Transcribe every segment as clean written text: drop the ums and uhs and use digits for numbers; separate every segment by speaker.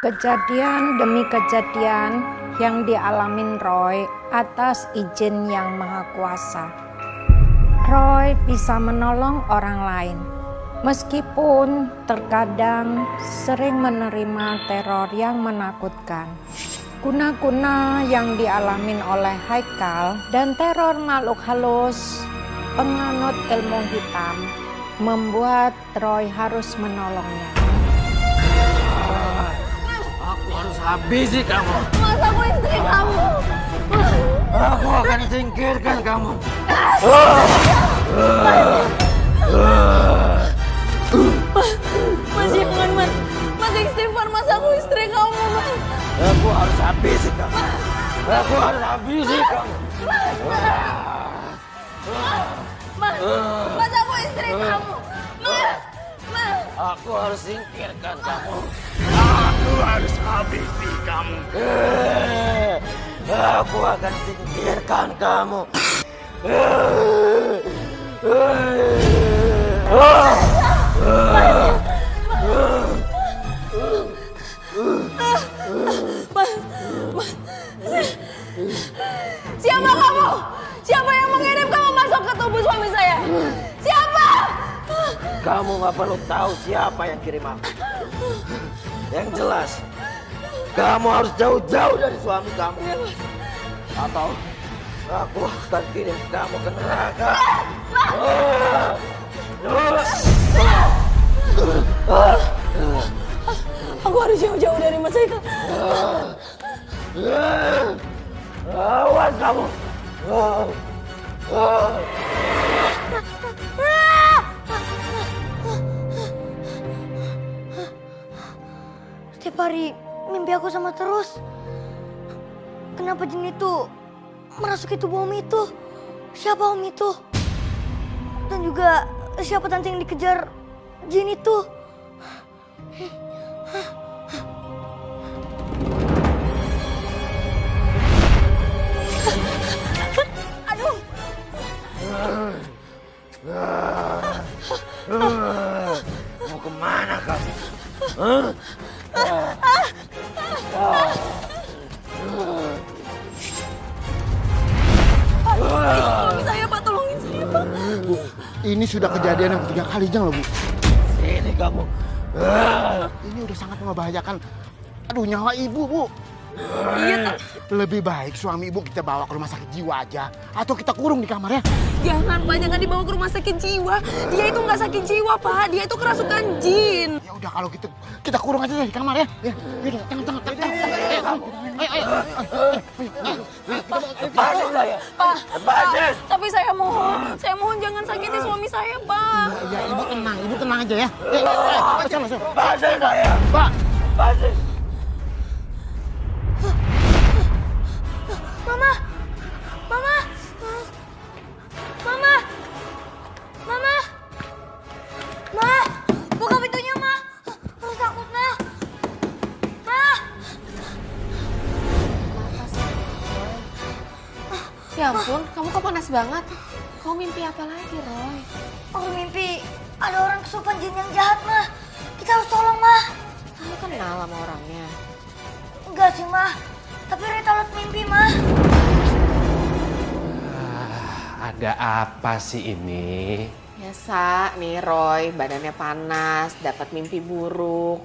Speaker 1: Kejadian demi kejadian yang dialamin Roy atas izin Yang Maha Kuasa. Roy bisa menolong orang lain, meskipun terkadang sering menerima teror yang menakutkan. Guna-guna yang dialamin oleh Haikal dan teror makhluk halus, penganut ilmu hitam, membuat Roy harus menolongnya.
Speaker 2: Aku harus habisi kamu.
Speaker 3: Mas, aku istri kamu.
Speaker 2: Aku akan singkirkan kamu.
Speaker 3: Mas, jangan, Mas. Mas, istighfar, Mas. Aku istri kamu, Mas.
Speaker 2: Aku harus habisi kamu. Aku harus habisi kamu.
Speaker 3: Mas, Mas, aku istri kamu. Mas, Mas.
Speaker 2: Aku harus singkirkan kamu. Aku harus habisi kamu. Aku akan singkirkan kamu.
Speaker 3: Siapa kamu? Siapa yang mengirim kamu masuk ke tubuh suami saya? Siapa?
Speaker 2: Kamu gak perlu tahu siapa yang kirim aku. Yang jelas, kamu harus jauh-jauh dari suami kamu. Atau aku akan kirim kamu ke neraka.
Speaker 3: Aku harus jauh-jauh dari Mas Haikal.
Speaker 2: Awas kamu.
Speaker 4: Setiap hari mimpi aku sama terus. Kenapa jin itu merasuki tubuh Om itu? Siapa Om itu? Dan juga siapa tante yang dikejar jin itu?
Speaker 3: Aduh.
Speaker 2: Mau kemana kamu?
Speaker 3: Suami saya, Pak. Tolongin saya, Pak.
Speaker 5: Bu, ini sudah kejadian yang ketiga kalinya loh, Bu.
Speaker 2: Sini kamu.
Speaker 5: Ini udah sangat membahayakan. Aduh, nyawa ibu, Bu.
Speaker 3: Iya,
Speaker 5: Lebih baik suami ibu kita bawa ke rumah sakit jiwa aja. Atau kita kurung di kamar ya.
Speaker 3: Jangan, Pak. Jangan dibawa ke rumah sakit jiwa. Dia itu nggak sakit jiwa, Pak. Dia itu kerasukan jin.
Speaker 5: Ya udah kalau gitu, kita kurung aja deh di kamar ya. Ya, yaudah, tangan. Ayo.
Speaker 2: Lepasin saya.
Speaker 3: Pak,
Speaker 2: Lepasin.
Speaker 3: tapi saya mohon jangan sakiti suami saya, Pak.
Speaker 5: Ya, ibu tenang aja ya. Sana.
Speaker 2: Lepasin saya.
Speaker 5: Pak.
Speaker 2: Lepasin.
Speaker 4: Mama! Mama! Mama! Mama! Ma! Buka pintunya, Ma! Aku takut, Ma! Ma!
Speaker 6: Ya ampun, kamu kok panas banget? Kamu mimpi apa lagi, Roy?
Speaker 4: Aku mimpi ada orang kesurupan jin yang jahat, Ma. Kita harus tolong, Ma.
Speaker 6: Kamu kenal sama orangnya?
Speaker 4: Enggak sih, Ma. Tapi Rita lihat mimpi, Ma.
Speaker 7: Ada apa sih ini?
Speaker 6: Biasa nih Roy, badannya panas, dapat mimpi buruk.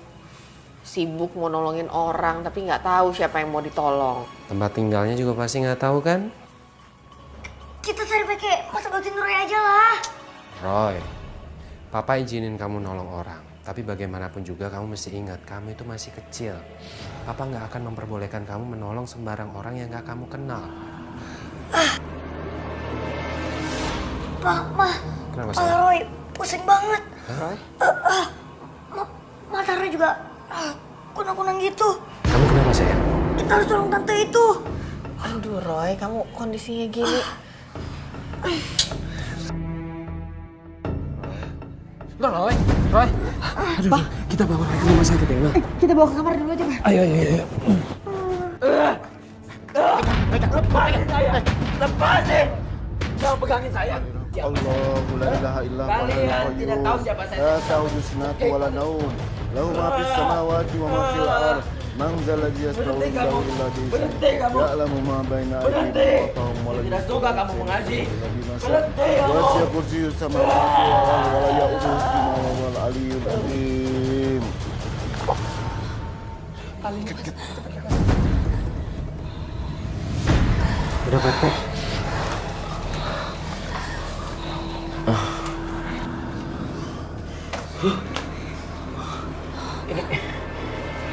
Speaker 6: Sibuk mau nolongin orang, tapi nggak tahu siapa yang mau ditolong.
Speaker 7: Tempat tinggalnya juga pasti nggak tahu kan?
Speaker 4: Kita cari pakai mata batin Roy aja lah.
Speaker 7: Roy, Papa izinin kamu nolong orang. Tapi bagaimanapun juga kamu mesti ingat, kamu itu masih kecil. Papa nggak akan memperbolehkan kamu menolong sembarang orang yang nggak kamu kenal.
Speaker 4: Pak, Ma.
Speaker 7: Kenapa
Speaker 4: Kepala
Speaker 7: sih?
Speaker 4: Roy pusing banget.
Speaker 7: Roy?
Speaker 4: Mata Roy juga kunang-kunang gitu.
Speaker 7: Kamu kenapa sayang?
Speaker 4: Kita harus tolong tante itu.
Speaker 6: Aduh Roy, kamu kondisinya gini.
Speaker 7: Roy. Aduh, kita bawa ke rumah sakit ya, Ma?
Speaker 4: Kita bawa ke kamar dulu aja, Ma.
Speaker 7: Ayo.
Speaker 2: Lepasin saya. Lepasin. Jangan pegangin saya.
Speaker 5: Allahu la ilaha illa huwa
Speaker 2: Kalian tidak tahu siapa saya.
Speaker 5: La ta'udhu sinatu wa la naum. Lahu ma fis samawati wa ma fil ardh.
Speaker 8: Man zal ladzi
Speaker 2: Berhenti kamu.
Speaker 8: yastawillahu alladzi
Speaker 2: Berhenti kamu.
Speaker 8: ya'lamu ma baina
Speaker 2: Berhenti.
Speaker 8: aydihim wa ma khalfahum wa la
Speaker 2: Tidak suka kamu mengaji.
Speaker 8: Berhenti
Speaker 2: kamu.
Speaker 8: Wasi'a kursiyyus samawati wal ardi wa la ya'uduhu hifdhuhuma wa huwal aliyyul azim.
Speaker 7: Udah Pak RT.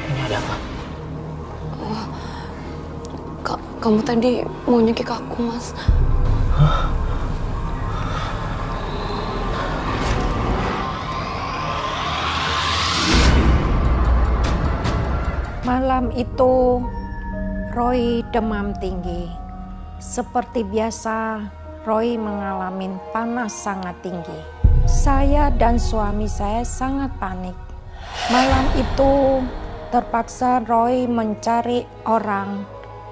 Speaker 2: Ini ada apa?
Speaker 3: Kamu tadi mau nyekik aku, Mas.
Speaker 1: Malam itu Roy demam tinggi. Seperti biasa, Roy mengalami panas sangat tinggi. Saya dan suami saya sangat panik. Malam itu terpaksa Roy mencari orang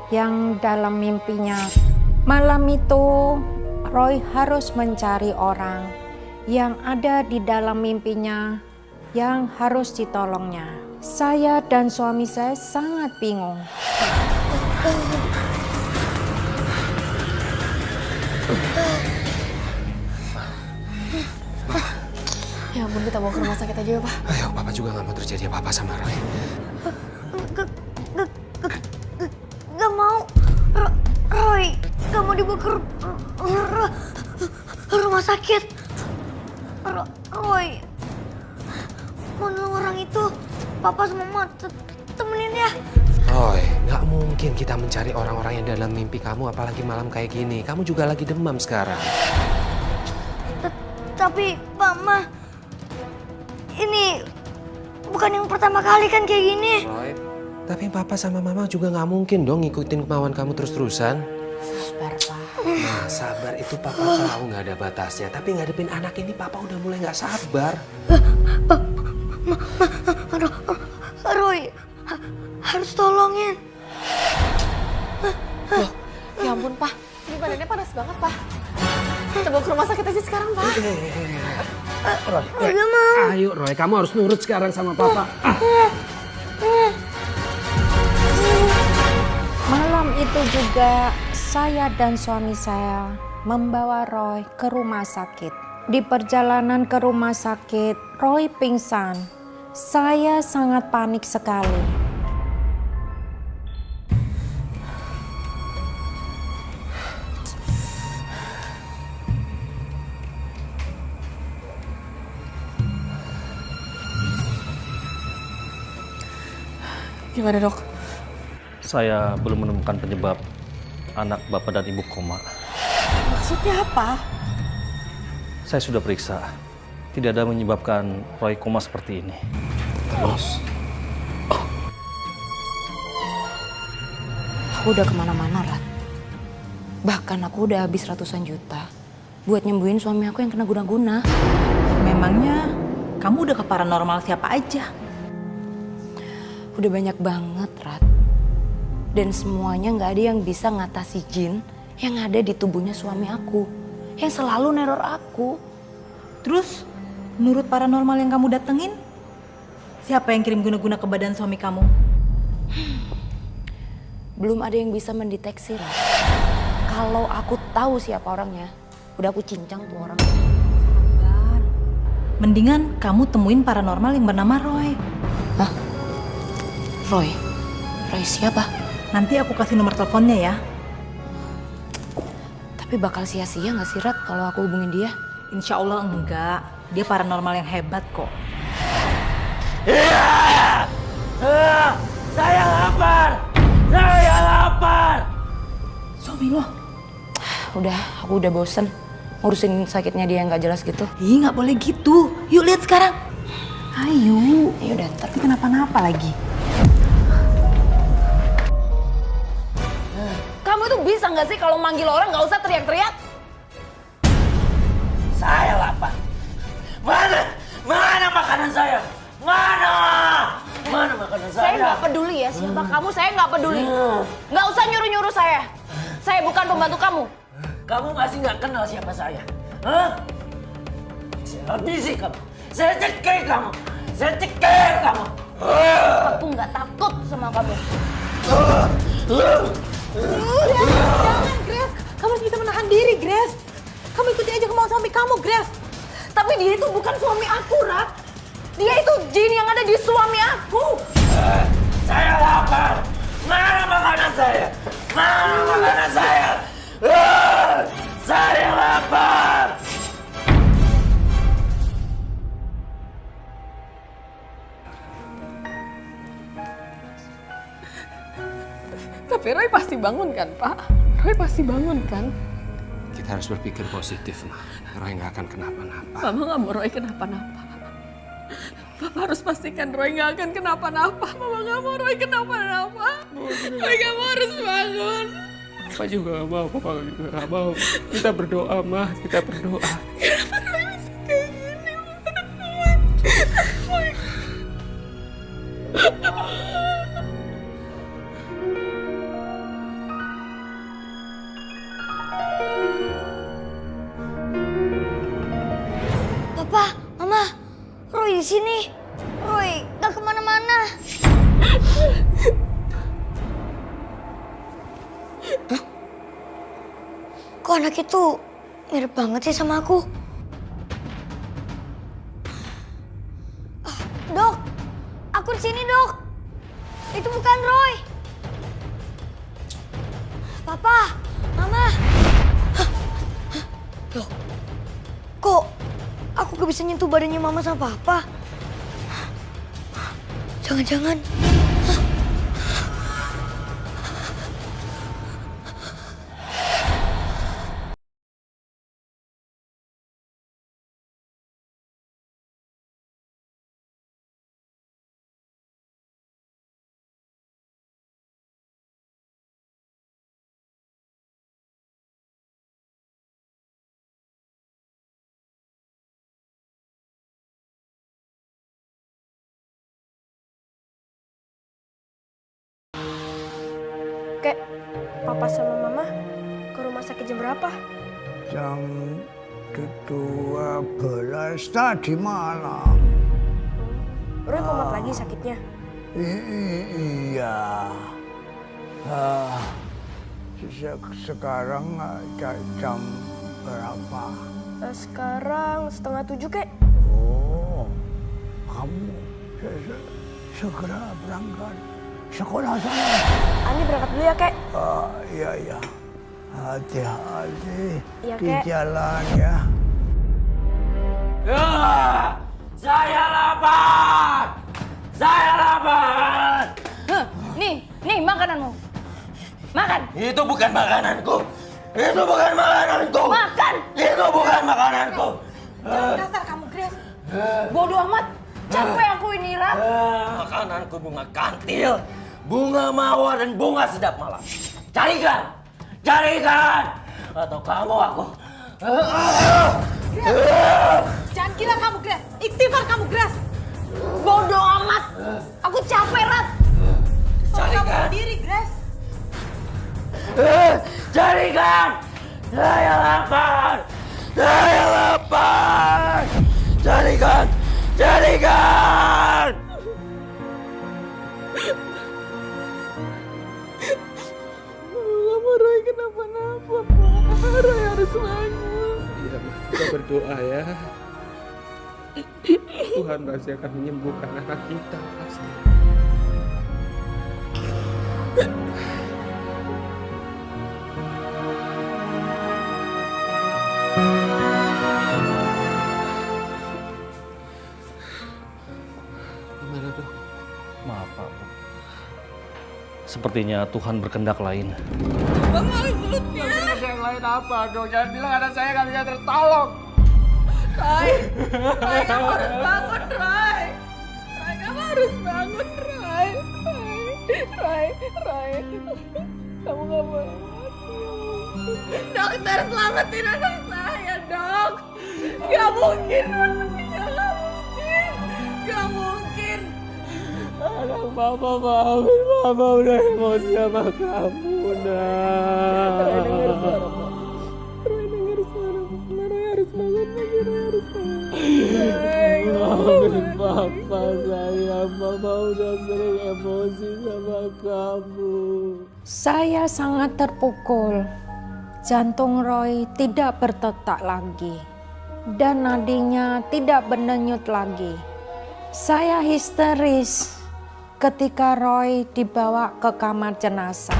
Speaker 1: yang dalam mimpinya. Malam itu Roy harus mencari orang yang ada di dalam mimpinya yang harus ditolongnya. Saya dan suami saya sangat bingung.
Speaker 3: Ya ampun, kita bawa ke rumah sakit aja ya, Pak.
Speaker 7: Ayo, Papa juga nggak mau terjadi apa-apa sama Roy.
Speaker 4: Gak mau. Roy, gak mau dibawa ke rumah sakit. Roy, mau nolong orang itu. Papa sama Mama temenin ya.
Speaker 7: Roy, nggak mungkin kita mencari orang-orang yang dalam mimpi kamu, apalagi malam kayak gini. Kamu juga lagi demam sekarang.
Speaker 4: Tapi Mama, ini bukan yang pertama kali kan kayak gini.
Speaker 7: Roy, tapi Papa sama Mama juga nggak mungkin dong ngikutin kemauan kamu terus-terusan.
Speaker 3: Sabar, Pak.
Speaker 7: Nah, sabar itu Papa tahu nggak ada batasnya. Tapi ngadepin anak ini Papa udah mulai nggak sabar.
Speaker 4: Roy, harus tolongin.
Speaker 3: Loh, ya ampun, Pak. Ini badannya panas banget, Pak. Kita bawa ke rumah sakit aja sekarang, Pak.
Speaker 4: Roy, gak mau.
Speaker 2: Ayo Roy, kamu harus nurut sekarang sama Papa.
Speaker 1: Malam itu juga saya dan suami saya membawa Roy ke rumah sakit. Di perjalanan ke rumah sakit, Roy pingsan. Saya sangat panik sekali.
Speaker 3: Gimana, Dok?
Speaker 9: Saya belum menemukan penyebab anak bapak dan ibu koma.
Speaker 3: Maksudnya apa?
Speaker 9: Saya sudah periksa. Tidak ada menyebabkan Roy koma seperti ini.
Speaker 7: Bos,
Speaker 3: Aku udah kemana-mana, Rat. Bahkan aku udah habis ratusan juta buat nyembuhin suami aku yang kena guna-guna.
Speaker 10: Memangnya kamu udah ke paranormal siapa aja?
Speaker 3: Udah banyak banget, Rat. Dan semuanya nggak ada yang bisa ngatasi jin yang ada di tubuhnya suami aku. Yang selalu neror aku.
Speaker 10: Terus, menurut paranormal yang kamu datengin, siapa yang kirim guna-guna ke badan suami kamu?
Speaker 3: Belum ada yang bisa mendeteksi, Rat. Kalau aku tahu siapa orangnya, udah aku cincang tuh orang.
Speaker 10: Mendingan kamu temuin paranormal yang bernama Roy.
Speaker 3: Hah? Roy? Roy siapa?
Speaker 10: Nanti aku kasih nomor teleponnya ya.
Speaker 3: Tapi bakal sia-sia gak sih, Rat, kalau aku hubungin dia?
Speaker 10: Insya Allah enggak. Dia paranormal yang hebat kok.
Speaker 2: Saya lapar! Saya lapar!
Speaker 10: Suami lo?
Speaker 3: Udah, aku udah bosen ngurusin sakitnya dia yang gak jelas gitu.
Speaker 10: Ih, nggak boleh gitu. Yuk lihat sekarang. Ayo.
Speaker 3: Yaudah, ntar.
Speaker 10: Kenapa-napa lagi?
Speaker 3: Kamu tuh bisa gak sih kalau manggil orang gak usah teriak-teriak?
Speaker 2: Saya lapar. Mana? Mana makanan saya? Mana? Mana makanan saya?
Speaker 3: Saya nggak peduli ya siapa kamu, saya nggak peduli. Nggak usah nyuruh-nyuruh saya. Saya bukan pembantu kamu.
Speaker 2: Kamu masih nggak kenal siapa saya? Hah? Saya habisi kamu. Saya cekik kamu. Saya cekik kamu.
Speaker 3: Aku nggak takut sama kamu.
Speaker 10: Jangan, Grace. Kamu harus bisa menahan diri, Grace. Kamu ikuti aja kemauan suami kamu, Grace.
Speaker 3: Tapi dia itu bukan suami aku, Rat. Dia itu jin yang ada di suami aku.
Speaker 2: Saya lapar. Mana makanan saya? Mana makanan saya? Saya lapar.
Speaker 6: Tapi Roy pasti bangun kan, Pak? Roy pasti bangun kan?
Speaker 7: Kita harus berpikir positif, Ma. Roy nggak akan kenapa-napa.
Speaker 6: Mama nggak mau Roy kenapa-napa. Papa harus pastikan Roy nggak akan kenapa-napa. Mama nggak mau Roy kenapa-napa. Roy nggak mau harus bangun.
Speaker 7: Papa juga nggak mau, Papa juga nggak mau. Kita berdoa, Ma. Kita berdoa.
Speaker 6: Kenapa Roy bisa kayak gini?
Speaker 4: Papa, Mama, Roy di sini. Roy gak kemana-mana. Kok anak itu mirip banget sih sama aku? Dok, aku di sini, Dok. Itu bukan Roy. Papa, Mama. Loh, kok aku gak bisa nyentuh badannya Mama sama Papa? Jangan-jangan...
Speaker 11: Kek, Papa sama Mama ke rumah sakit jam berapa?
Speaker 12: Jam 12 tadi malam.
Speaker 11: Roy komat lagi sakitnya?
Speaker 12: Iya. Sekarang jam berapa?
Speaker 11: Sekarang 6:30, Kek.
Speaker 12: Oh, kamu segera berangkat sekolah sana.
Speaker 11: Ani berangkat dulu ya, Kek.
Speaker 12: Iya. Hati-hati
Speaker 11: ya,
Speaker 12: di
Speaker 11: Kek.
Speaker 12: jalan ya.
Speaker 2: Saya lapar. Saya lapar.
Speaker 3: Nih makananmu. Makan.
Speaker 2: Itu bukan makananku. Itu bukan makananku.
Speaker 3: Makan.
Speaker 2: Itu bukan makananku.
Speaker 10: Jangan kasar kamu, Grace.
Speaker 3: Bodoh amat. Capek aku ini, Rat.
Speaker 2: Makananku bunga kantil, bunga mawar dan bunga sedap malam. Carikan. Atau kamu aku.
Speaker 10: Jangan gila kamu, Grace. Ikhtifar kamu, Grace.
Speaker 3: Bodoh amat. Aku capek, Rat.
Speaker 10: Kamu sendiri, Grace.
Speaker 2: Carikan. Saya lapar. Carikan.
Speaker 6: Nggak mau Roy kenapa-napa, Pak. Roy harus bangun.
Speaker 7: Iya, Ma. Kita berdoa ya. Tuhan pasti akan menyembuhkan anak kita, pasti. Gimana, Dok?
Speaker 9: Maaf, Pak. Sepertinya Tuhan berkehendak lain.
Speaker 6: Maksudnya?
Speaker 2: Yang lain apa, Dok? Jangan bilang anak saya nggak bisa tertolong.
Speaker 6: Roy, kamu harus bangun, Roy. Kamu harus bangun, Roy. Kamu nggak boleh mati. Dokter, selamatin anak saya, Dok. Gak mungkin, Gak mungkin.
Speaker 7: Anak Papa maafin Papa udah emosi sama kamu, Nak.
Speaker 6: Roy dengar suara Papa. Roy harus bangun lagi, Roy harus bangun.
Speaker 8: Maafin Papa sayang, Papa udah sering emosi sama kamu.
Speaker 1: Saya sangat terpukul. Jantung Roy tidak berdetak lagi dan nadinya tidak berdenyut lagi. Saya histeris ketika Roy dibawa ke kamar jenazah.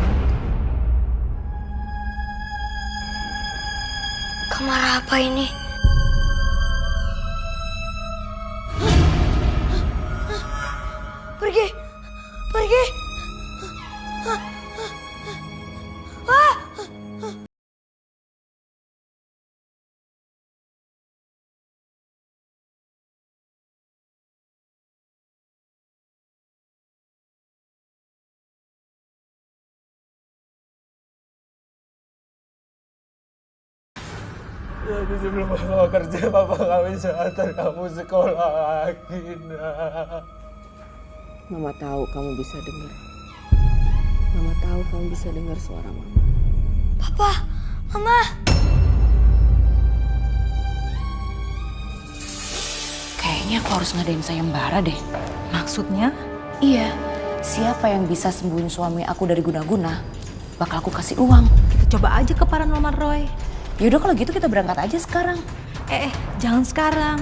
Speaker 4: Kamar apa ini? Pergi! Pergi!
Speaker 8: Tapi sebelum Papa kerja, Papa gak bisa antar kamu sekolah lagi, nak.
Speaker 6: Mama tahu kamu bisa dengar. Mama tahu kamu bisa dengar suara Mama.
Speaker 4: Papa! Mama!
Speaker 3: Kayaknya aku harus ngadain sayembara deh.
Speaker 10: Maksudnya?
Speaker 3: Iya, siapa yang bisa sembuhin suami aku dari guna-guna, bakal aku kasih uang.
Speaker 10: Kita coba aja ke Paranormal Roy.
Speaker 3: Yaudah kalau gitu kita berangkat aja sekarang.
Speaker 10: Jangan sekarang.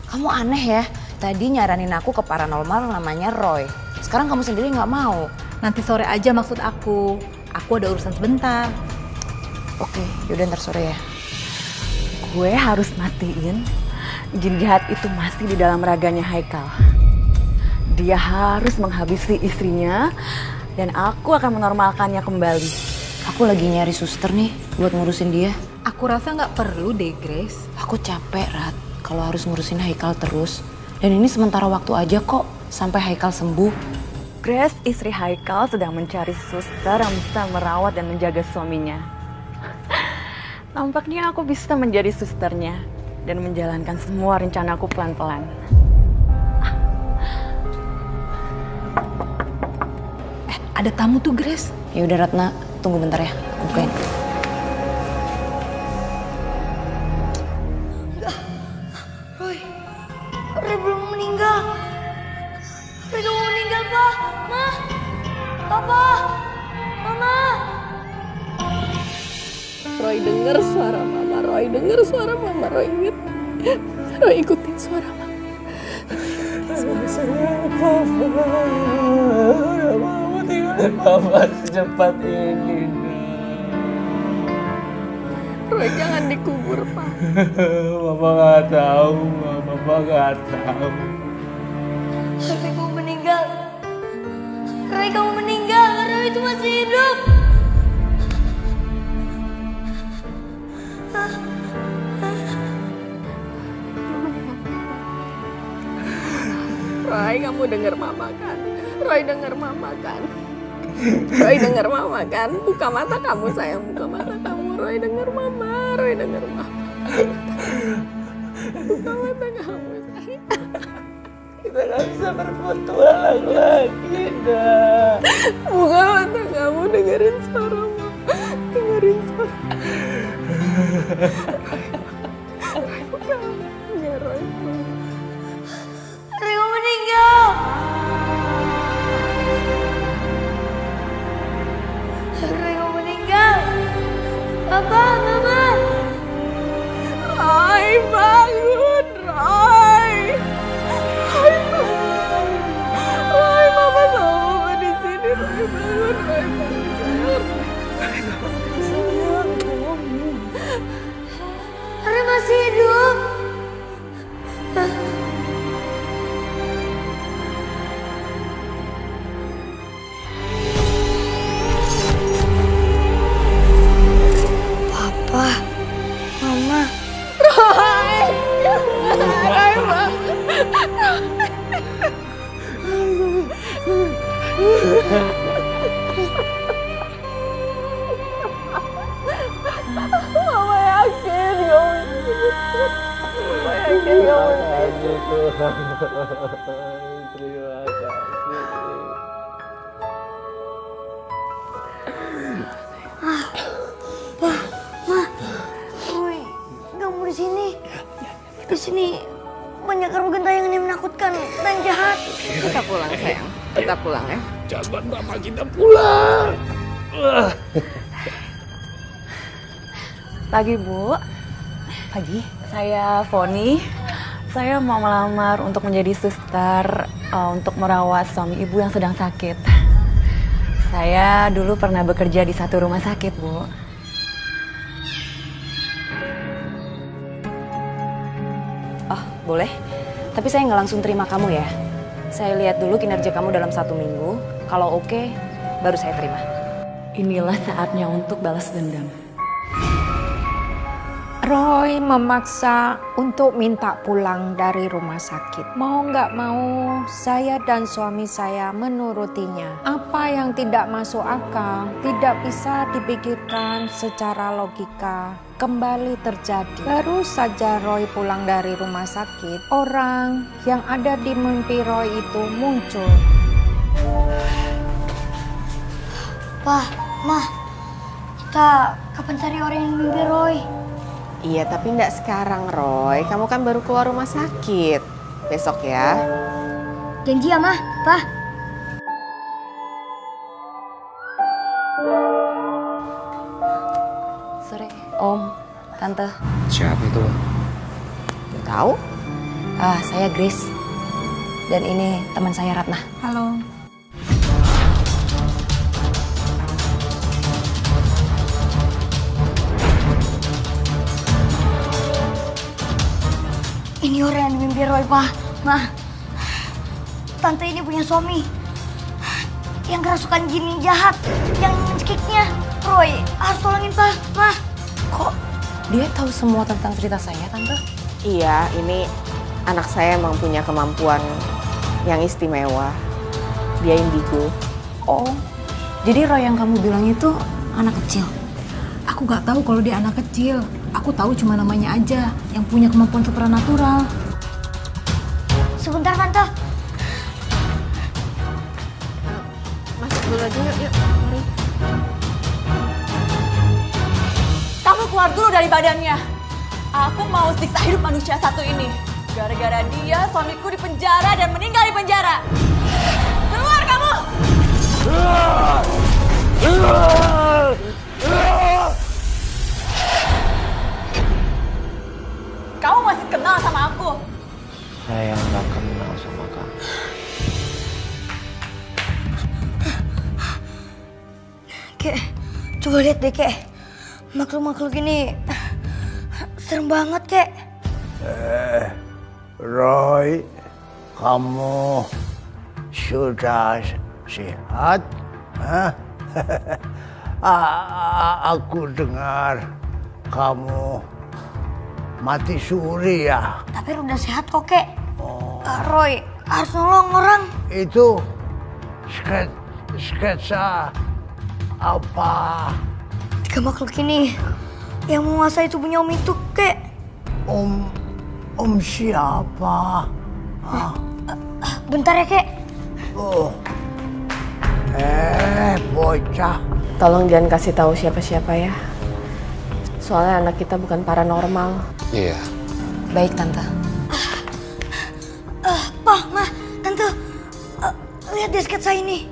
Speaker 3: Kamu aneh ya, tadi nyaranin aku ke paranormal namanya Roy. Sekarang kamu sendiri nggak mau.
Speaker 10: Nanti sore aja maksud aku. Aku ada urusan sebentar.
Speaker 3: Oke, yaudah ntar sore ya.
Speaker 6: Gue harus mastiin jin jahat itu masih di dalam raganya Haikal. Dia harus menghabisi istrinya dan aku akan menormalkannya kembali.
Speaker 3: Aku lagi nyari suster nih buat ngurusin dia.
Speaker 10: Aku rasa nggak perlu deh, Grace.
Speaker 3: Aku capek, Rat, kalau harus ngurusin Haikal terus. Dan ini sementara waktu aja kok, sampai Haikal sembuh.
Speaker 6: Grace, istri Haikal, sedang mencari suster yang bisa merawat dan menjaga suaminya. Nampaknya aku bisa menjadi susternya dan menjalankan semua rencanaku pelan-pelan.
Speaker 10: Ada tamu tuh, Grace.
Speaker 3: Ya udah Ratna, tunggu bentar ya, aku bukain.
Speaker 4: Roy belum meninggal. Roy belum meninggal, Pa. Ma. Papa. Mama.
Speaker 6: Roy dengar suara Mama, Roy dengar suara Mama, Roy inget. Roy ikutin suara Mama.
Speaker 8: Udah mau tinggalin Papa secepat ini,
Speaker 6: Roy jangan dikubur, Pak.
Speaker 8: Papa gak tahu, Papa gak tahu.
Speaker 4: Roy kamu meninggal. Roy kamu meninggal. Roy itu masih hidup.
Speaker 6: Roy, kamu dengar Mama kan? Roy dengar Mama kan? Roy dengar Mama kan? Buka mata kamu sayang, buka mata kamu. Roy dengar Mama, Roy dengar Mama. Buka mata kamu sayang.
Speaker 8: Kita gak bisa berpetualang lagi, dah.
Speaker 6: Buka mata kamu, dengerin suara Mama. Dengerin suara. Roy, buka matanya, Roy.
Speaker 4: Roy kamu meninggal. Roy kamu meninggal. Papa, Mama.
Speaker 6: Roy bangun, Roy. Roy bangun. Roy, Mama sama Mama di sini. Roy bangun, Roy bangun.
Speaker 4: Roy masih hidup. Papa, Mama.
Speaker 6: Roy. Roy bangun. Mama yakin Mama yakin
Speaker 8: Tuhan, terima kasih.
Speaker 4: Pa, Ma, Roy, kamu di sini. Di sini banyak roh gentayangan yang menakutkan dan jahat.
Speaker 6: Kita pulang sayang, kita pulang ya.
Speaker 8: Cepat Bapak kita pulang.
Speaker 6: Pagi Bu.
Speaker 3: Pagi.
Speaker 6: Saya Foni. Saya mau melamar untuk menjadi suster untuk merawat suami ibu yang sedang sakit. Saya dulu pernah bekerja di satu rumah sakit, Bu.
Speaker 3: Oh, boleh. Tapi saya nggak langsung terima kamu ya. Saya lihat dulu kinerja kamu dalam 1 minggu. Kalau oke, baru saya terima.
Speaker 6: Inilah saatnya untuk balas dendam.
Speaker 1: Roy memaksa untuk minta pulang dari rumah sakit. Mau nggak mau, saya dan suami saya menurutinya. Apa yang tidak masuk akal, tidak bisa dipikirkan secara logika, kembali terjadi. Baru saja Roy pulang dari rumah sakit, orang yang ada di mimpi Roy itu muncul.
Speaker 4: Pak, Mah, kita kapan cari orang yang mimpi Roy?
Speaker 13: Iya, tapi nggak sekarang, Roy. Kamu kan baru keluar rumah sakit. Besok ya.
Speaker 4: Janji ya, Mah, Pak.
Speaker 3: Sore, Om, Tante.
Speaker 7: Siapa itu?
Speaker 3: Nggak tahu. Saya Grace. Dan ini teman saya Ratna.
Speaker 10: Halo.
Speaker 4: Ini orang yang mimpi Roy, Pak. Mah, tante ini punya suami yang kerasukan jin jahat yang mencekiknya. Roy harus tolongin, Pak. Mah,
Speaker 3: kok dia tahu semua tentang cerita saya, Tante?
Speaker 13: Iya, ini anak saya emang punya kemampuan yang istimewa. Dia indigo.
Speaker 3: Oh, jadi Roy yang kamu bilang itu anak kecil?
Speaker 10: Aku nggak tahu kalau dia anak kecil. Aku tahu cuma namanya aja yang punya kemampuan supranatural.
Speaker 4: Sebentar, Tante.
Speaker 13: Masuk dulu aja, yuk. Mari.
Speaker 6: Kamu keluar dulu dari badannya. Aku mau siksa hidup manusia satu ini. Gara-gara dia, suamiku dipenjara dan meninggal di penjara. Keluar kamu! Kamu masih kenal sama aku?
Speaker 2: Saya nggak kenal sama kamu.
Speaker 4: Kek, coba lihat deh, Kek. Makhluk-makhluk ini serem banget, Kek.
Speaker 12: Roy, kamu sudah sehat? Hah? Aku dengar kamu mati suri ya?
Speaker 4: Tapi udah sehat kok, Kek. Roy harus nolong orang.
Speaker 12: Itu sketsa apa?
Speaker 4: 3 makhluk ini yang menguasai tubuhnya Om itu, Kek.
Speaker 12: Om siapa?
Speaker 4: Bentar ya, Kek.
Speaker 12: Oh. Bocah.
Speaker 13: Tolong jangan kasih tahu siapa-siapa ya. Soalnya anak kita bukan paranormal.
Speaker 7: Iya.
Speaker 3: Baik, Tante.
Speaker 4: Pak, Mah, Tante, lihat deh sketsa ini.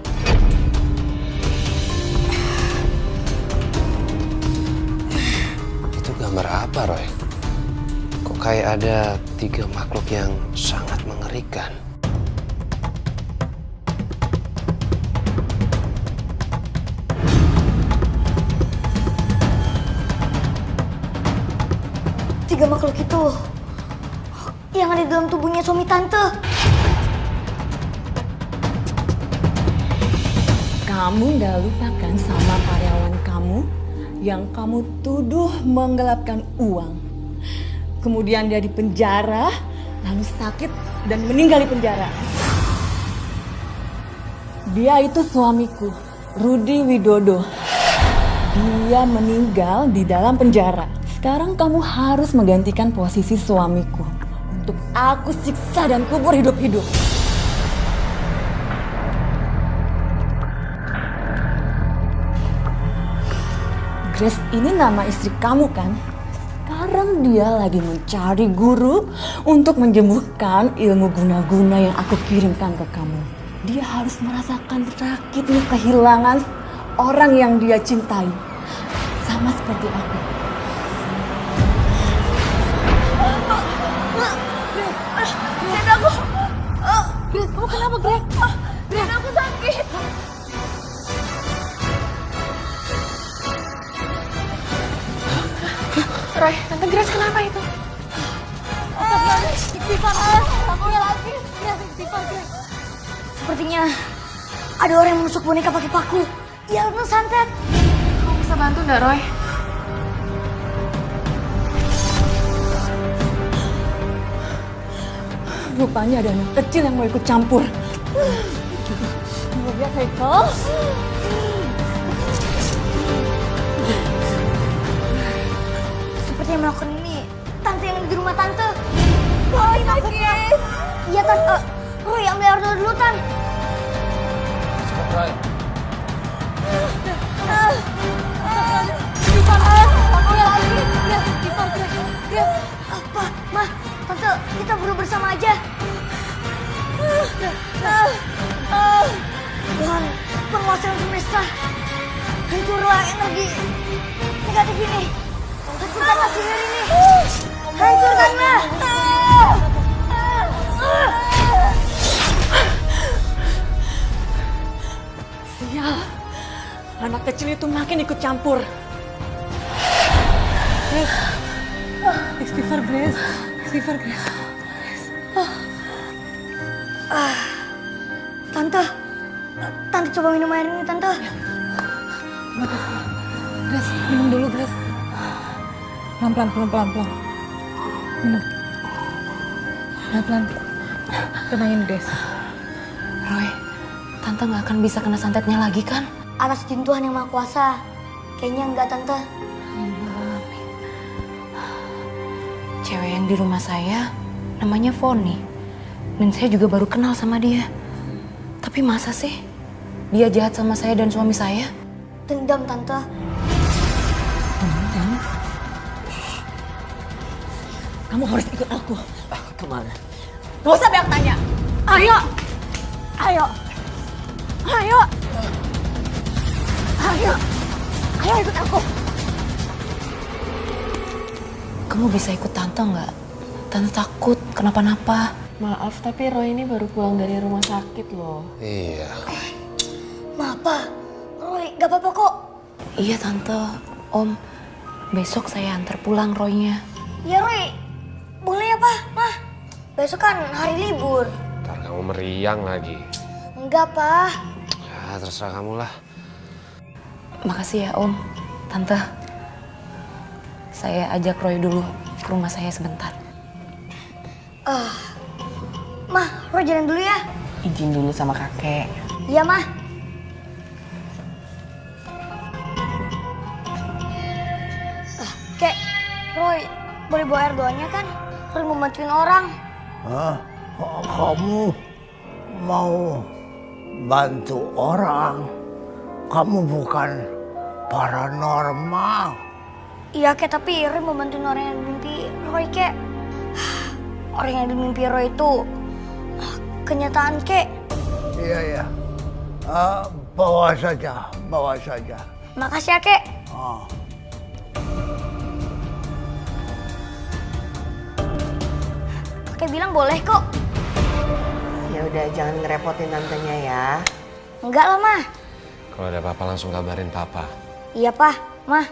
Speaker 7: Itu gambar apa, Roy? Kok kayak ada 3 makhluk yang sangat mengerikan?
Speaker 4: Tiga makhluk itu yang ada di dalam tubuhnya suami Tante.
Speaker 6: Kamu nggak lupakan sama karyawan kamu yang kamu tuduh menggelapkan uang. Kemudian dia dipenjara, lalu sakit dan meninggal di penjara. Dia itu suamiku, Rudi Widodo. Dia meninggal di dalam penjara. Sekarang kamu harus menggantikan posisi suamiku untuk aku siksa dan kubur hidup-hidup. Grace ini nama istri kamu kan? Sekarang sekarang dia lagi mencari guru untuk menyembuhkan ilmu guna-guna yang aku kirimkan ke kamu. Dia harus merasakan sakitnya kehilangan orang yang dia cintai. Sama seperti aku.
Speaker 4: Grace, aku. Grace, kamu kenapa, Grace? Grace, aku sakit.
Speaker 11: Roy, Tante Grace kenapa itu?
Speaker 4: Istighfar, aku ya lagi. Grace, istighfar, Grace. Sepertinya ada orang yang menusuk boneka pakai paku. Iya, Tante santet.
Speaker 11: Kamu bisa bantu nggak, Roy?
Speaker 6: Rupanya ada anak kecil yang mau ikut campur. Lihat, Haikal.
Speaker 4: Seperti yang melakukan ini tante yang di rumah tante. Roy sakit. Iya, Tante. Roy, ambil air dulu, Tan.
Speaker 7: Cepat, Roy.
Speaker 4: Aku ya lagi. Grace, istighfar, Grace. Grace. Apa? Ma, Tante, kita berdua bersama aja. Tuhan, penguasa yang semesta, hancurlah energi negatif ini. Hancurkanlah sihir ini. Hancurkanlah.
Speaker 6: Sial, anak kecil itu makin ikut campur.
Speaker 10: Grace. Istighfar, Grace. Istighfar, Grace.
Speaker 4: Tante coba minum air ini, Tante.
Speaker 10: Grace, minum dulu, Grace. Pelan-pelan. Minum. Pelan-pelan. Tenangin, Grace.
Speaker 3: Roy, Tante nggak akan bisa kena santetnya lagi kan?
Speaker 4: Atas izin Tuhan yang Maha Kuasa. Kayaknya enggak, Tante.
Speaker 3: Cewek yang di rumah saya namanya Foni. Dan saya juga baru kenal sama dia. Tapi masa sih dia jahat sama saya dan suami saya?
Speaker 4: Dendam, Tante.
Speaker 6: Dendam? Kamu harus ikut aku.
Speaker 2: Kemana?
Speaker 6: Gak usah banyak tanya. Ayo. Ayo ikut aku.
Speaker 3: Kamu bisa ikut Tante nggak? Tante takut kenapa-napa.
Speaker 11: Maaf, tapi Roy ini baru pulang dari rumah sakit loh.
Speaker 7: Iya.
Speaker 4: Maaf, Pak. Roy, gak apa-apa kok.
Speaker 3: Iya Tante, Om. Besok saya antar pulang Roy-nya.
Speaker 4: Iya, Roy. Boleh ya, Pak? Mah, besok kan hari libur.
Speaker 7: Ntar kamu meriang lagi.
Speaker 4: Enggak, Pak.
Speaker 7: Ya, terserah kamu lah.
Speaker 3: Makasih ya Om. Tante, saya ajak Roy dulu ke rumah saya sebentar.
Speaker 4: Mah, Roy jalan dulu ya.
Speaker 3: Izin dulu sama kakek.
Speaker 4: Iya, Mah. Kek, Roy, boleh bawa air doanya kan? Roy mau bantuin orang.
Speaker 12: Hah? Kamu mau bantu orang? Kamu bukan paranormal.
Speaker 4: Iya, Kek, tapi Roy mau bantuin orang yang mimpi Roy, Kek. Orang yang dimimpi Roy itu kenyataan, Kek.
Speaker 12: Iya. Bawa saja.
Speaker 4: Makasih ya, Kek. Kakek bilang boleh kok.
Speaker 13: Ya udah, jangan ngerepotin tantenya ya.
Speaker 4: Enggak lah, Mah.
Speaker 7: Kalau ada apa-apa langsung kabarin Papa.
Speaker 4: Iya, Pak. Mah.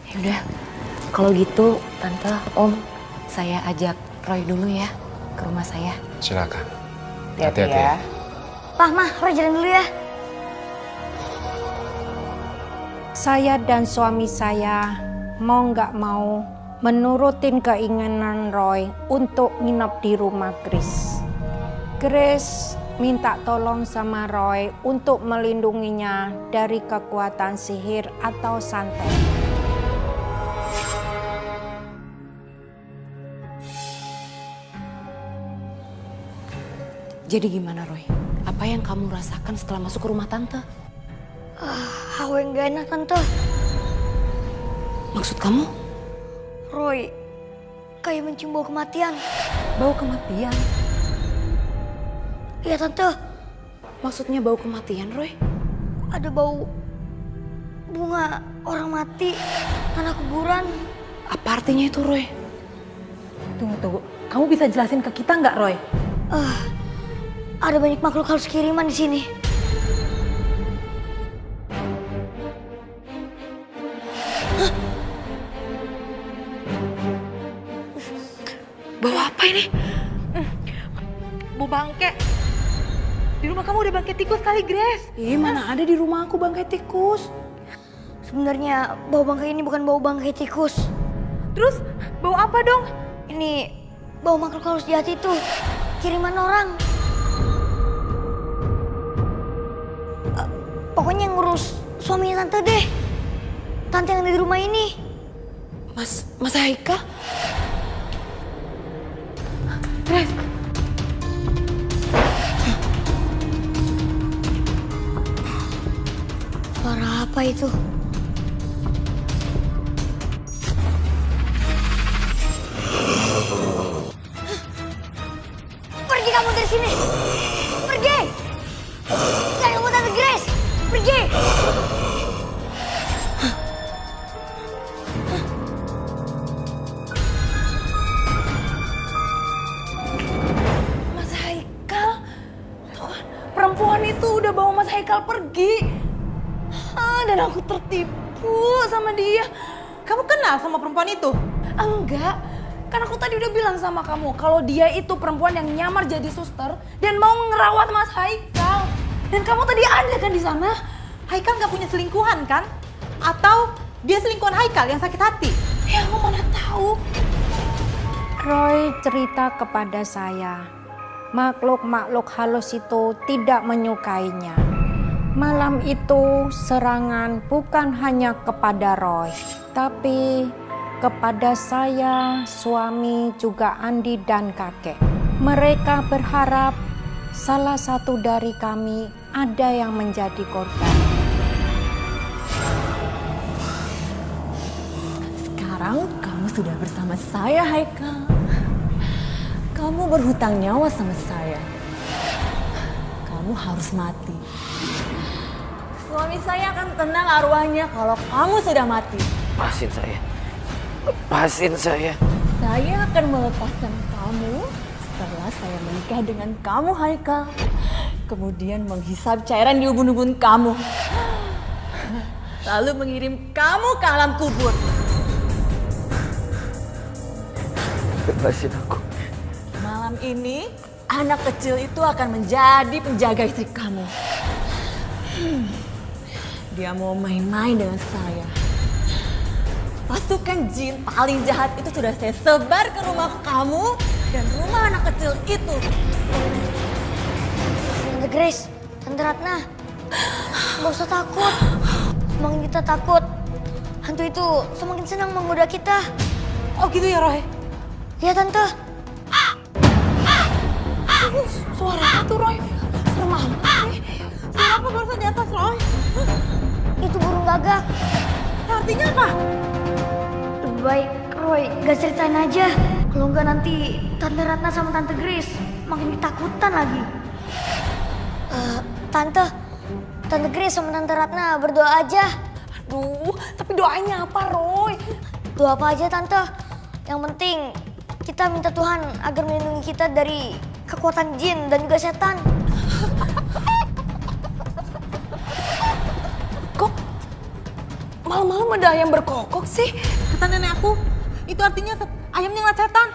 Speaker 3: Ya udah, kalau gitu Tante, Om, saya ajak Roy dulu ya ke rumah saya.
Speaker 7: Silakan.
Speaker 13: Hati-hati ya.
Speaker 4: Pak, Mah, Roy jalan dulu ya.
Speaker 1: Saya dan suami saya mau nggak mau menurutin keinginan Roy untuk nginep di rumah Grace. Grace minta tolong sama Roy untuk melindunginya dari kekuatan sihir atau santet.
Speaker 3: Jadi gimana Roy? Apa yang kamu rasakan setelah masuk ke rumah Tante?
Speaker 4: Hawa yang gak enak, Tante.
Speaker 3: Maksud kamu?
Speaker 4: Roy, kayak mencium bau kematian.
Speaker 3: Bau kematian?
Speaker 4: Iya Tante.
Speaker 3: Maksudnya bau kematian, Roy?
Speaker 4: Ada bau bunga orang mati, tanah kuburan.
Speaker 3: Apa artinya itu, Roy?
Speaker 10: Tunggu. Kamu bisa jelasin ke kita nggak, Roy?
Speaker 4: Ada banyak makhluk halus kiriman di sini.
Speaker 3: Bau apa ini?
Speaker 10: Bau bangke. Di rumah kamu ada bangke tikus kali, Grace.
Speaker 3: Mana ada di rumah aku bangkai tikus.
Speaker 4: Sebenarnya bau bangke ini bukan bau bangke tikus.
Speaker 10: Terus bau apa dong?
Speaker 4: Ini bau makhluk halus jahat itu. Kiriman orang. Pokoknya yang ngurus suaminya Tante deh. Tante yang ada di rumah ini.
Speaker 3: Mas Haikal?
Speaker 10: Grace.
Speaker 4: Suara apa itu? Pergi kamu dari sini! Pergi! Jangan kamu Tante Grace! Pergi!
Speaker 3: Mas Haikal? Tuhan, perempuan itu udah bawa Mas Haikal pergi. Dan aku tertipu sama dia.
Speaker 10: Kamu kenal sama perempuan itu?
Speaker 3: Enggak. Kan aku tadi udah bilang sama kamu kalau dia itu perempuan yang nyamar jadi suster dan mau ngerawat Mas Haikal. Dan kamu tadi ada kan di sana?
Speaker 10: Haikal nggak punya selingkuhan kan? Atau dia selingkuhan Haikal yang sakit hati?
Speaker 3: Ya aku mana tahu.
Speaker 1: Roy cerita kepada saya, makhluk-makhluk halus itu tidak menyukainya. Malam itu serangan bukan hanya kepada Roy, tapi kepada saya, suami, juga Andi dan kakek. Mereka berharap salah satu dari kami ada yang menjadi korban.
Speaker 6: Sekarang kamu sudah bersama saya, Haikal. Kamu berhutang nyawa sama saya. Kamu harus mati. Suami saya akan tenang arwahnya kalau kamu sudah mati.
Speaker 2: Lepasin saya. Lepasin saya.
Speaker 6: Saya akan melepaskan kamu setelah saya menikah dengan kamu, Haikal. Kemudian menghisap cairan di ubun-ubun kamu. Lalu mengirim kamu ke alam kubur.
Speaker 2: Lepasin aku.
Speaker 6: Malam ini, anak kecil itu akan menjadi penjaga istri kamu. Dia mau main-main dengan saya. Pasukan jin paling jahat itu sudah saya sebar ke rumah kamu dan rumah anak kecil itu.
Speaker 4: Tante Grace, Tante Ratna, gak usah takut. Semakin kita takut, hantu itu semakin senang menggoda kita.
Speaker 10: Oh gitu ya, Roy?
Speaker 4: Iya, Tante.
Speaker 3: Suara itu, Roy. Serem amat sih.
Speaker 10: Suara apa barusan di atas, Roy?
Speaker 4: Itu burung gagak.
Speaker 10: Artinya apa?
Speaker 4: Lebih baik Roy gak ceritain aja. Kalau enggak nanti Tante Ratna sama Tante Grace makin ketakutan lagi. Tante Grace sama Tante Ratna berdoa aja.
Speaker 3: Aduh, tapi doanya apa, Roy?
Speaker 4: Doa apa aja, Tante. Yang penting kita minta Tuhan agar melindungi kita dari kekuatan jin dan juga setan.
Speaker 3: Kok malam-malam ada ayam berkokok sih?
Speaker 10: Kata nenek aku, itu artinya ayamnya ngeliat setan.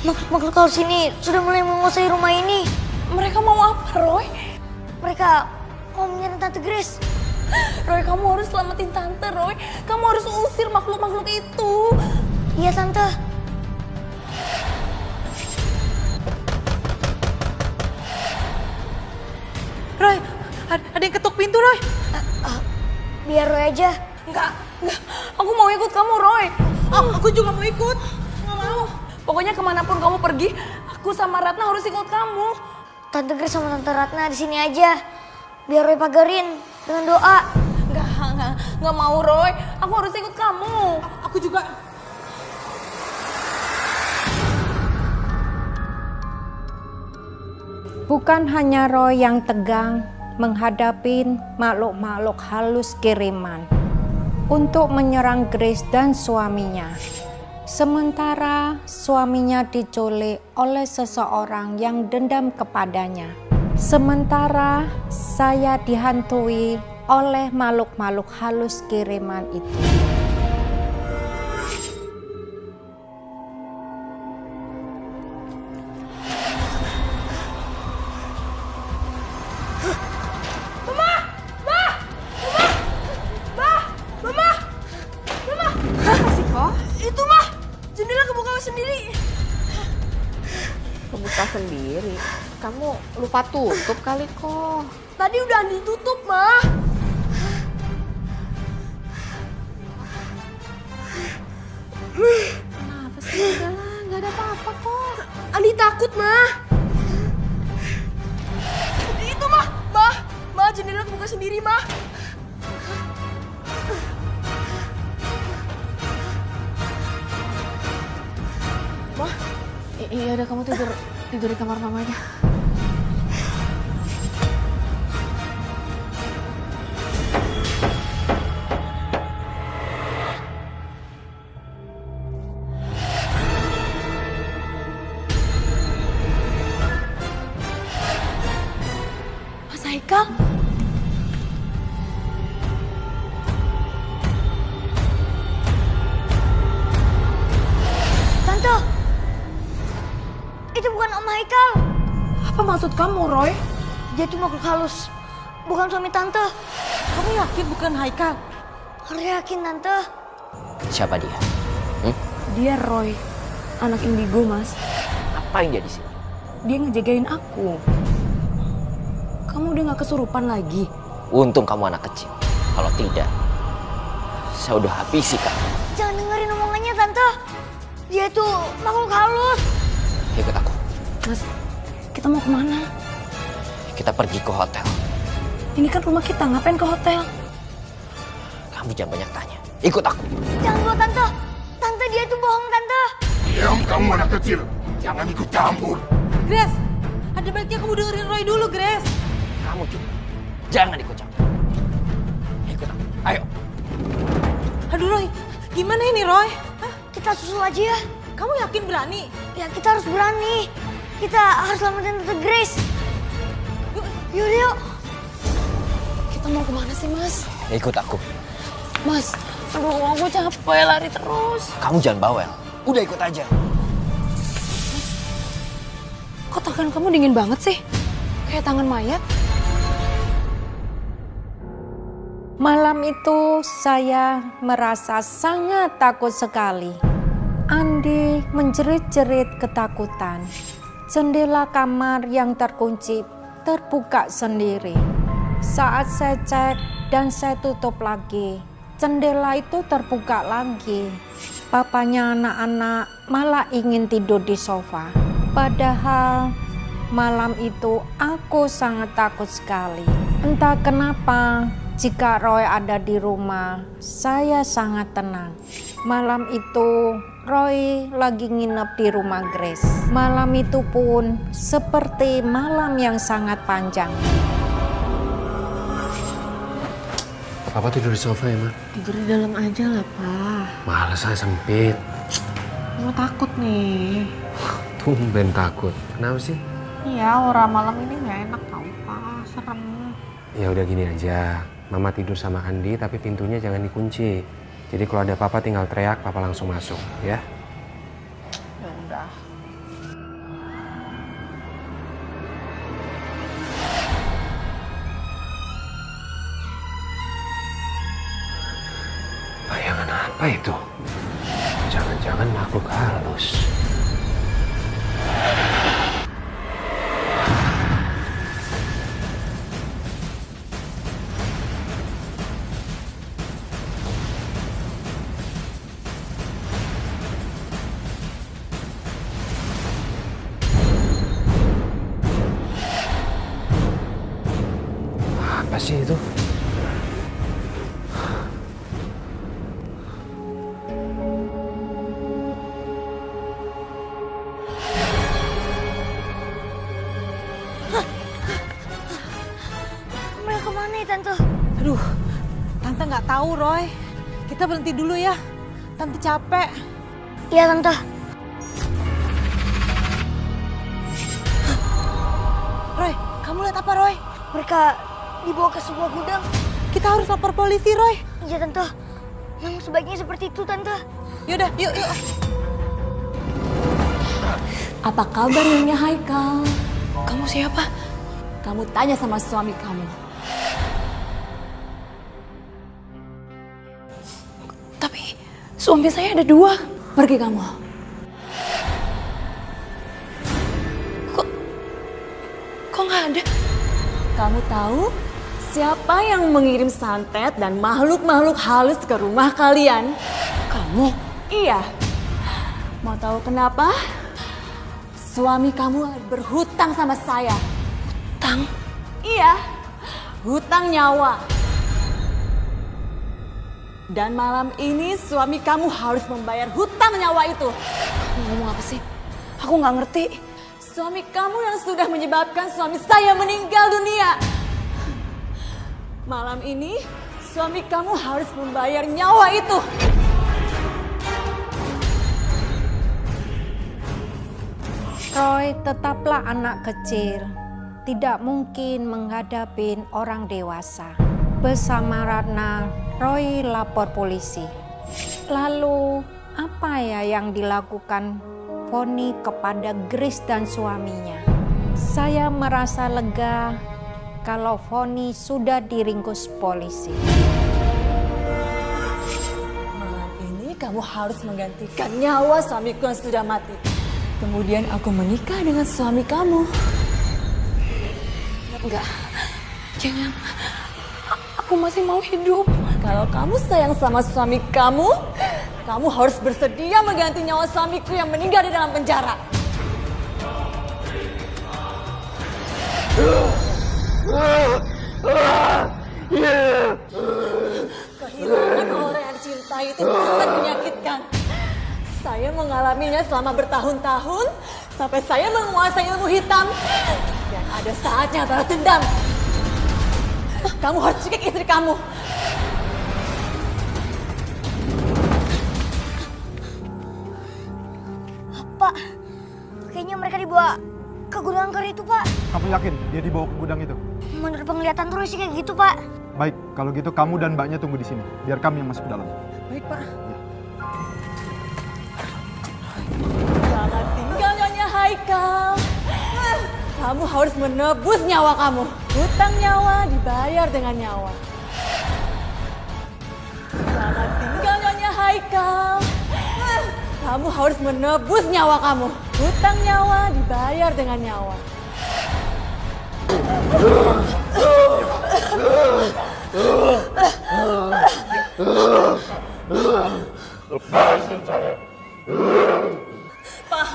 Speaker 4: Makhluk halus ini sudah mulai menguasai rumah ini.
Speaker 3: Mereka mau apa, Roy?
Speaker 4: Mereka mau menyerang Tante Grace.
Speaker 3: Roy, kamu harus selamatin Tante, Roy. Kamu harus usir makhluk-makhluk itu.
Speaker 4: Iya, Tante.
Speaker 10: Roy, ada yang ketuk pintu, Roy.
Speaker 4: Biar Roy aja.
Speaker 3: Enggak. Aku mau ikut kamu, Roy.
Speaker 10: Aku juga mau ikut. Nggak mau.
Speaker 3: Pokoknya kemanapun kamu pergi, aku sama Ratna harus ikut kamu.
Speaker 4: Tante Grace sama Tante Ratna di sini aja. Biar Roy pagarin dengan doa.
Speaker 3: Nggak mau Roy. Aku harus ikut kamu.
Speaker 10: Aku juga.
Speaker 1: Bukan hanya Roy yang tegang menghadapi makhluk-makhluk halus kiriman untuk menyerang Grace dan suaminya. Sementara suaminya diculik oleh seseorang yang dendam kepadanya. Sementara saya dihantui oleh makhluk-makhluk halus kiriman itu.
Speaker 13: Kebuka sendiri. Kamu lupa tutup kali kok.
Speaker 11: Tadi udah ditutup, Mah.
Speaker 13: Kenapa sih? Udahlah, nggak ada apa-apa kok.
Speaker 11: Andi takut, Mah. Itu, Mah. Mah, jendela kebuka sendiri, Mah.
Speaker 13: Mah, iya udah kamu tidur di kamar mama aja.
Speaker 3: Mas Haikal?
Speaker 4: Tante, itu bukan Om Haikal.
Speaker 3: Apa maksud kamu, Roy?
Speaker 4: Dia itu makhluk halus, bukan suami Tante.
Speaker 10: Kamu yakin bukan Haikal?
Speaker 4: Harus yakin, Tante.
Speaker 2: Siapa dia?
Speaker 3: Dia Roy, anak indigo, Mas.
Speaker 2: Ngapain dia di sini?
Speaker 3: Dia ngejagain aku. Kamu udah gak kesurupan lagi?
Speaker 2: Untung kamu anak kecil. Kalau tidak, saya udah habisi kamu.
Speaker 4: Jangan dengerin omongannya, Tante. Dia itu makhluk halus.
Speaker 2: Ikut aku.
Speaker 3: Mas, kita mau kemana?
Speaker 2: Kita pergi ke hotel.
Speaker 3: Ini kan rumah kita, ngapain ke hotel?
Speaker 2: Kamu jangan banyak tanya. Ikut aku.
Speaker 4: Jangan bawa Tante. Tante, dia itu bohong, Tante.
Speaker 5: Diam kamu anak kecil. Jangan ikut campur.
Speaker 10: Grace, ada baiknya kamu dengerin Roy dulu, Grace.
Speaker 2: Kamu juga. Jangan ikut campur. Ikut aku. Ayo.
Speaker 10: Aduh Roy, gimana ini Roy?
Speaker 4: Hah? Kita susul aja ya.
Speaker 10: Kamu yakin berani?
Speaker 4: Ya kita harus berani. Kita harus selamatin Tante Grace. Yuk.
Speaker 3: Kita mau kemana sih, Mas?
Speaker 2: Ikut aku.
Speaker 3: Mas, aduh aku capek lari terus.
Speaker 2: Kamu jangan bawel. Udah ikut aja.
Speaker 3: Kok tangan kamu dingin banget sih? Kayak tangan mayat.
Speaker 1: Malam itu saya merasa sangat takut sekali. Andi menjerit-jerit ketakutan. Jendela kamar yang terkunci terbuka sendiri. Saat saya cek dan saya tutup lagi, jendela itu terbuka lagi. Papanya anak-anak malah ingin tidur di sofa. Padahal malam itu aku sangat takut sekali. Entah kenapa, jika Roy ada di rumah, saya sangat tenang. Malam itu Roy lagi nginep di rumah Grace. Malam itu pun seperti malam yang sangat panjang.
Speaker 7: Papa tidur di sofa ya, Ma?
Speaker 13: Tidur di dalam aja lah, Pak.
Speaker 7: Males saya sempit.
Speaker 13: Mama takut nih.
Speaker 7: Tumben takut. Kenapa sih?
Speaker 13: Iya, aura malam ini nggak enak tau, Pak. Serem.
Speaker 7: Ya udah gini aja. Mama tidur sama Andi tapi pintunya jangan dikunci. Jadi kalau ada papa tinggal teriak, papa langsung masuk, ya.
Speaker 13: Ya udah.
Speaker 7: Bayangan apa itu? Jangan-jangan makhluk halus. Apa sih itu?
Speaker 4: Mereka kemana ya, Tante?
Speaker 10: Aduh, Tante nggak tahu, Roy. Kita berhenti dulu ya. Tante capek.
Speaker 4: Iya, Tante.
Speaker 10: Roy, kamu lihat apa, Roy?
Speaker 4: Mereka dibawa ke sebuah gudang.
Speaker 10: Kita harus lapor polisi, Roy.
Speaker 4: Iya, Tante. Memang sebaiknya seperti itu, Tante.
Speaker 10: Yaudah, yuk.
Speaker 6: Apa kabar Nyonya Haikal?
Speaker 3: Kamu siapa?
Speaker 6: Kamu tanya sama suami kamu.
Speaker 3: Tapi suami saya ada 2.
Speaker 6: Pergi kamu.
Speaker 3: Kok nggak ada?
Speaker 6: Kamu tahu siapa yang mengirim santet dan makhluk-makhluk halus ke rumah kalian?
Speaker 3: Kamu?
Speaker 6: Iya. Mau tahu kenapa? Suami kamu berhutang sama saya.
Speaker 3: Hutang?
Speaker 6: Iya, hutang nyawa. Dan malam ini suami kamu harus membayar hutang nyawa itu.
Speaker 3: Kamu ngomong apa sih? Aku nggak ngerti.
Speaker 6: Suami kamu yang sudah menyebabkan suami saya meninggal dunia. Malam ini suami kamu harus membayar nyawa itu.
Speaker 1: Roy tetaplah anak kecil, tidak mungkin menghadapi orang dewasa. Bersama Ratna, Roy lapor polisi. Lalu apa ya yang dilakukan Foni kepada Grace dan suaminya? Saya merasa lega kalau Foni sudah diringkus polisi.
Speaker 6: Malam ini kamu harus menggantikan nyawa suamiku yang sudah mati. Kemudian aku menikah dengan suami kamu.
Speaker 3: Enggak, jangan. Aku masih mau hidup.
Speaker 6: Kalau kamu sayang sama suami kamu, kamu harus bersedia mengganti nyawa suamiku yang meninggal di dalam penjara. Kehilangan orang yang dicintai itu sangat menyakitkan. Saya mengalaminya selama bertahun-tahun sampai saya menguasai ilmu hitam. Dan ada saatnya balas dendam. Kamu harus cekik istri kamu.
Speaker 4: Pak, kayaknya mereka dibawa ke gudang angker itu, Pak.
Speaker 14: Kamu yakin dia dibawa ke gudang itu?
Speaker 4: Menurut penglihatan terus sih kayak gitu, Pak.
Speaker 14: Baik, kalau gitu kamu dan mbaknya tunggu di sini. Biar kami yang masuk ke dalam.
Speaker 10: Baik, Pak.
Speaker 6: Selamat tinggal Nyonya Haikal. Kamu harus menebus nyawa kamu. Hutang nyawa dibayar dengan nyawa. Selamat tinggal Nyonya Haikal. Kamu harus menebus nyawa kamu. Hutang nyawa dibayar dengan nyawa.
Speaker 8: Lepasin saya.
Speaker 3: Pak,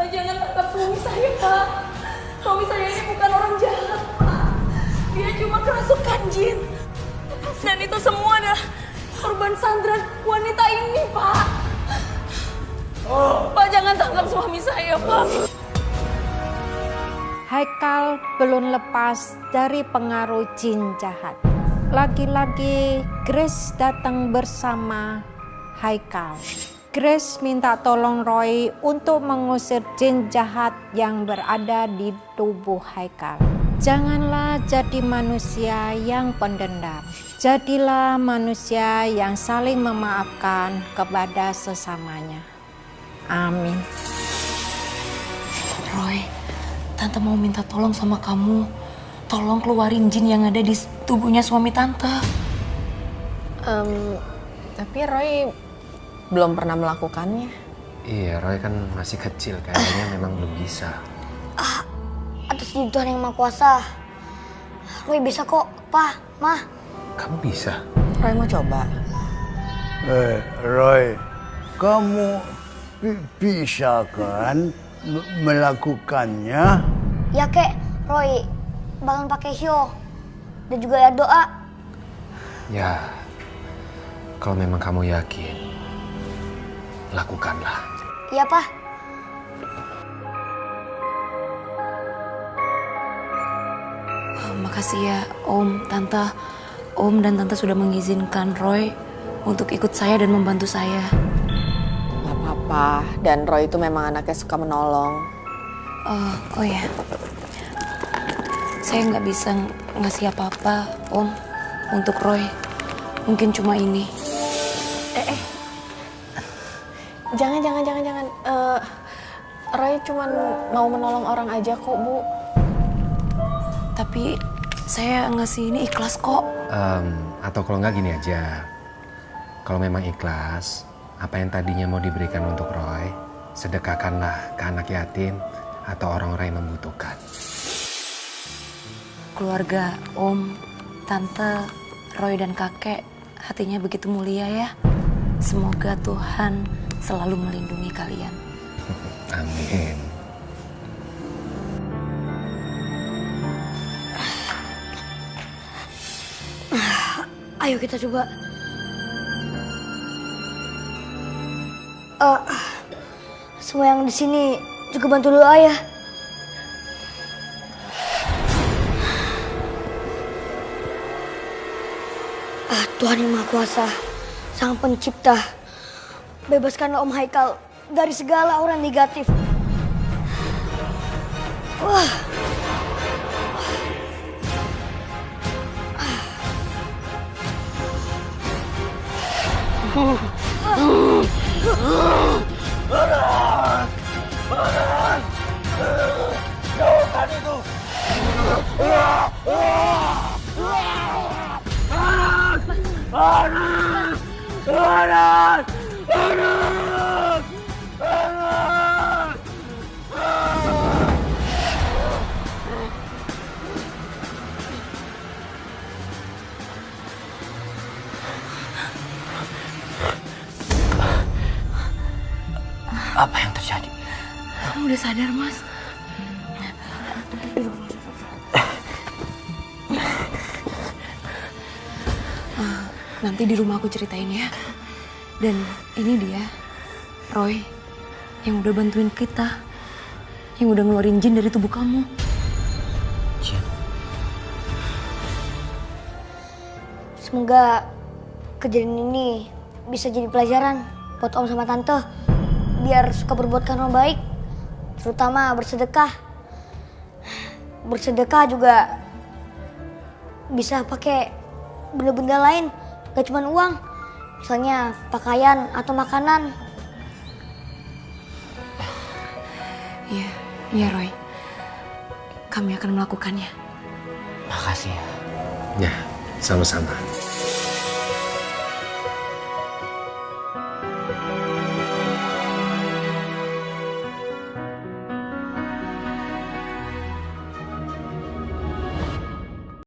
Speaker 3: jangan tangkap suami saya, Pak. Suami saya ini bukan orang jahat, Pak. Dia cuma kerasukan jin. Dan itu semua adalah korban sandran wanita ini, Pak. Pak, jangan tangkap suami saya, Pak.
Speaker 1: Haikal belum lepas dari pengaruh jin jahat. Lagi-lagi Grace datang bersama Haikal. Grace minta tolong Roy untuk mengusir jin jahat yang berada di tubuh Haikal. Janganlah jadi manusia yang pendendam. Jadilah manusia yang saling memaafkan kepada sesamanya. Amin.
Speaker 3: Roy, Tante mau minta tolong sama kamu. Tolong keluarin jin yang ada di tubuhnya suami Tante.
Speaker 13: Tapi Roy belum pernah melakukannya.
Speaker 7: Iya, Roy kan masih kecil, kayaknya memang belum bisa.
Speaker 4: Atas izin Tuhan yang Maha Kuasa, Roy bisa kok, Pa, Ma.
Speaker 7: Kamu bisa?
Speaker 13: Roy mau coba.
Speaker 12: Roy, kamu bisa kan melakukannya?
Speaker 4: Ya kek, Roy bakal pakai Hyo. dan juga ya doa.
Speaker 7: Ya, kalau memang kamu yakin, lakukanlah.
Speaker 4: Iya, Pak.
Speaker 3: Makasih ya Om, Tante. Om dan Tante sudah mengizinkan Roy untuk ikut saya dan membantu saya.
Speaker 13: Gak apa-apa, dan Roy itu memang anaknya suka menolong.
Speaker 3: Oh ya, saya nggak bisa ngasih apa-apa Om untuk Roy. Mungkin cuma ini.
Speaker 13: Jangan. Roy cuma mau menolong orang aja kok, Bu.
Speaker 3: Tapi saya ngasih ini ikhlas kok.
Speaker 7: Atau kalau nggak gini aja, kalau memang ikhlas, apa yang tadinya mau diberikan untuk Roy, sedekahkanlah ke anak yatim atau orang-orang yang membutuhkan.
Speaker 3: Keluarga Om, Tante, Roy dan kakek hatinya begitu mulia ya. Semoga Tuhan selalu melindungi kalian.
Speaker 7: Amin.
Speaker 4: Ayo kita coba. Semua yang di sini juga bantu doa ya. Tuhan yang Maha Kuasa, Sang Pencipta, bebaskanlah Om Haikal dari segala orang negatif. Wah.
Speaker 2: Jauhkan itu.
Speaker 15: Apa yang terjadi?
Speaker 3: Kamu udah sadar, Mas? Nanti di rumah aku ceritain ya. Dan ini dia, Roy, yang udah bantuin kita. Yang udah ngeluarin jin dari tubuh kamu.
Speaker 15: Jin?
Speaker 4: Semoga kejadian ini bisa jadi pelajaran buat Om sama Tante. Biar suka berbuat karena baik, terutama bersedekah. Bersedekah juga bisa pakai benda-benda lain, gak cuma uang. Misalnya pakaian atau makanan.
Speaker 3: Iya Roy. Kami akan melakukannya.
Speaker 15: Makasih ya.
Speaker 7: Ya, sama-sama.